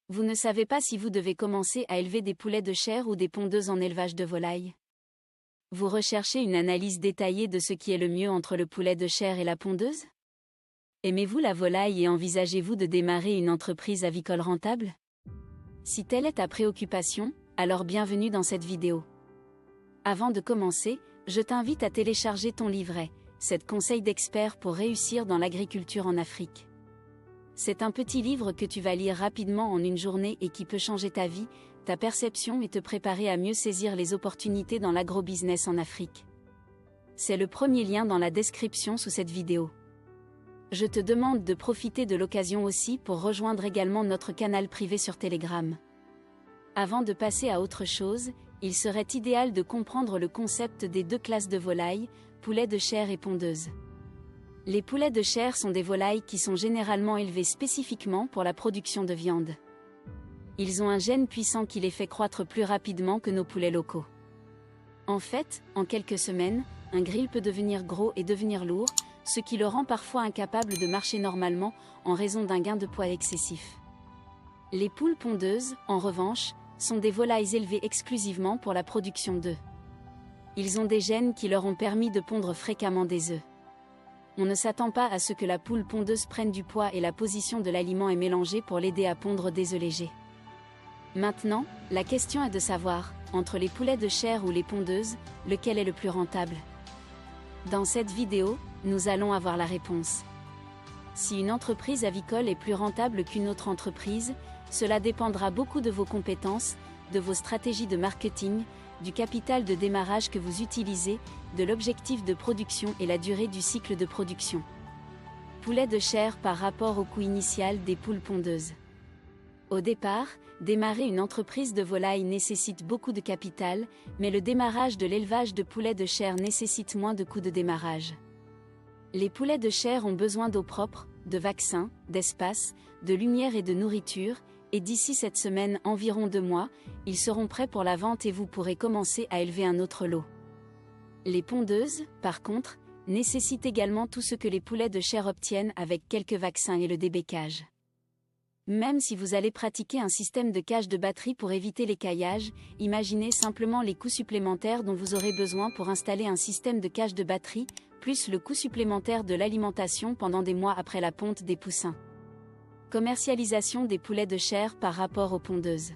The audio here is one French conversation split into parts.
Vous ne savez pas si vous devez commencer à élever des poulets de chair ou des pondeuses en élevage de volailles. Vous recherchez une analyse détaillée de ce qui est le mieux entre le poulet de chair et la pondeuse? Aimez-vous la volaille et envisagez-vous de démarrer une entreprise avicole rentable? Si telle est ta préoccupation, alors bienvenue dans cette vidéo. Avant de commencer, je t'invite à télécharger ton livret, 7 conseils d'experts pour réussir dans l'agriculture en Afrique. C'est un petit livre que tu vas lire rapidement en une journée et qui peut changer ta vie, ta perception et te préparer à mieux saisir les opportunités dans l'agrobusiness en Afrique. C'est le premier lien dans la description sous cette vidéo. Je te demande de profiter de l'occasion aussi pour rejoindre également notre canal privé sur Telegram. Avant de passer à autre chose, il serait idéal de comprendre le concept des deux classes de volailles, poulets de chair et pondeuses. Les poulets de chair sont des volailles qui sont généralement élevés spécifiquement pour la production de viande. Ils ont un gène puissant qui les fait croître plus rapidement que nos poulets locaux. En fait, en quelques semaines, un grill peut devenir gros et devenir lourd, ce qui le rend parfois incapable de marcher normalement en raison d'un gain de poids excessif. Les poules pondeuses, en revanche, sont des volailles élevées exclusivement pour la production d'œufs. Ils ont des gènes qui leur ont permis de pondre fréquemment des œufs. On ne s'attend pas à ce que la poule pondeuse prenne du poids et la position de l'aliment est mélangée pour l'aider à pondre des œufs légers. Maintenant, la question est de savoir, entre les poulets de chair ou les pondeuses, lequel est le plus rentable? Dans cette vidéo, nous allons avoir la réponse. Si une entreprise avicole est plus rentable qu'une autre entreprise, cela dépendra beaucoup de vos compétences, de vos stratégies de marketing, du capital de démarrage que vous utilisez, de l'objectif de production et la durée du cycle de production. Poulet de chair par rapport au coût initial des poules pondeuses. Au départ, démarrer une entreprise de volaille nécessite beaucoup de capital, mais le démarrage de l'élevage de poulets de chair nécessite moins de coûts de démarrage. Les poulets de chair ont besoin d'eau propre, de vaccins, d'espace, de lumière et de nourriture, et d'ici cette semaine, environ 2 mois, ils seront prêts pour la vente et vous pourrez commencer à élever un autre lot. Les pondeuses, par contre, nécessitent également tout ce que les poulets de chair obtiennent avec quelques vaccins et le débécage. Même si vous allez pratiquer un système de cage de batterie pour éviter les caillages, imaginez simplement les coûts supplémentaires dont vous aurez besoin pour installer un système de cage de batterie, plus le coût supplémentaire de l'alimentation pendant des mois après la ponte des poussins. Commercialisation des poulets de chair par rapport aux pondeuses.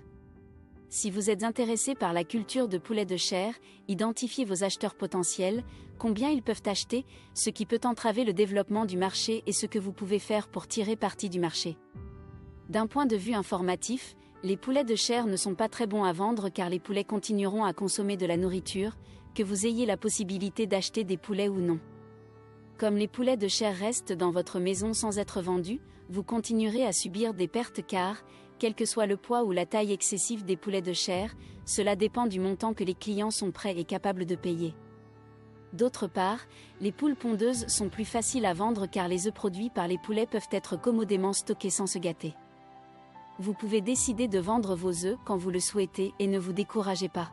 Si vous êtes intéressé par la culture de poulets de chair, identifiez vos acheteurs potentiels, combien ils peuvent acheter, ce qui peut entraver le développement du marché et ce que vous pouvez faire pour tirer parti du marché. D'un point de vue informatif, les poulets de chair ne sont pas très bons à vendre car les poulets continueront à consommer de la nourriture, que vous ayez la possibilité d'acheter des poulets ou non. Comme les poulets de chair restent dans votre maison sans être vendus, vous continuerez à subir des pertes car, quel que soit le poids ou la taille excessive des poulets de chair, cela dépend du montant que les clients sont prêts et capables de payer. D'autre part, les poules pondeuses sont plus faciles à vendre car les œufs produits par les poulets peuvent être commodément stockés sans se gâter. Vous pouvez décider de vendre vos œufs quand vous le souhaitez et ne vous découragez pas.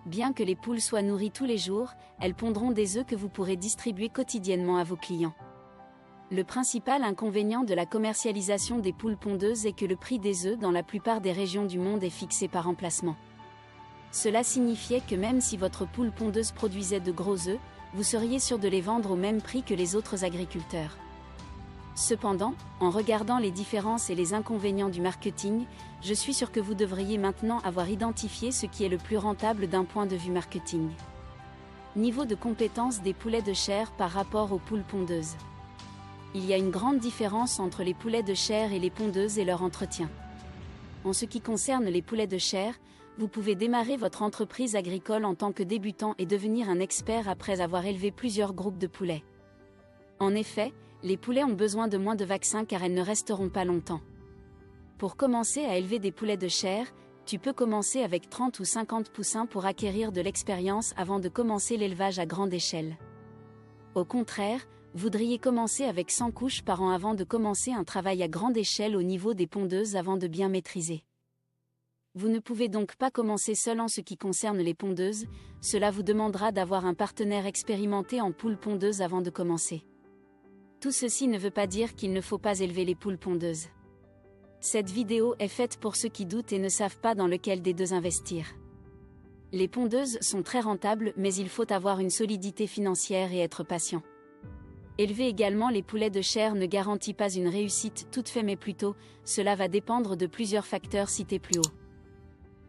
Bien que les poules soient nourries tous les jours, elles pondront des œufs que vous pourrez distribuer quotidiennement à vos clients. Le principal inconvénient de la commercialisation des poules pondeuses est que le prix des œufs dans la plupart des régions du monde est fixé par emplacement. Cela signifiait que même si votre poule pondeuse produisait de gros œufs, vous seriez sûr de les vendre au même prix que les autres agriculteurs. Cependant, en regardant les différences et les inconvénients du marketing, je suis sûr que vous devriez maintenant avoir identifié ce qui est le plus rentable d'un point de vue marketing. Niveau de compétence des poulets de chair par rapport aux poules pondeuses. Il y a une grande différence entre les poulets de chair et les pondeuses et leur entretien. En ce qui concerne les poulets de chair, vous pouvez démarrer votre entreprise agricole en tant que débutant et devenir un expert après avoir élevé plusieurs groupes de poulets. En effet, les poulets ont besoin de moins de vaccins car elles ne resteront pas longtemps. Pour commencer à élever des poulets de chair, tu peux commencer avec 30 ou 50 poussins pour acquérir de l'expérience avant de commencer l'élevage à grande échelle. Au contraire, voudriez commencer avec 100 couches par an avant de commencer un travail à grande échelle au niveau des pondeuses avant de bien maîtriser. Vous ne pouvez donc pas commencer seul en ce qui concerne les pondeuses, cela vous demandera d'avoir un partenaire expérimenté en poules pondeuses avant de commencer. Tout ceci ne veut pas dire qu'il ne faut pas élever les poules pondeuses. Cette vidéo est faite pour ceux qui doutent et ne savent pas dans lequel des deux investir. Les pondeuses sont très rentables, mais il faut avoir une solidité financière et être patient. Élever également les poulets de chair ne garantit pas une réussite toute faite, mais plutôt, cela va dépendre de plusieurs facteurs cités plus haut.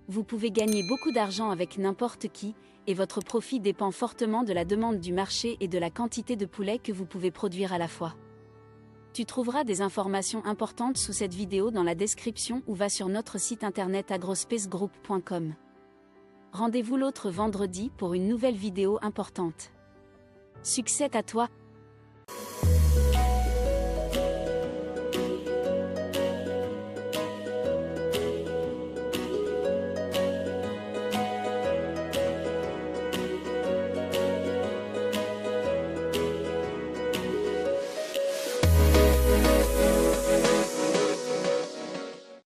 Vous pouvez gagner beaucoup d'argent avec n'importe qui, et votre profit dépend fortement de la demande du marché et de la quantité de poulets que vous pouvez produire à la fois. Tu trouveras des informations importantes sous cette vidéo dans la description ou va sur notre site internet agrospacegroup.com. Rendez-vous l'autre vendredi pour une nouvelle vidéo importante. Succès à toi!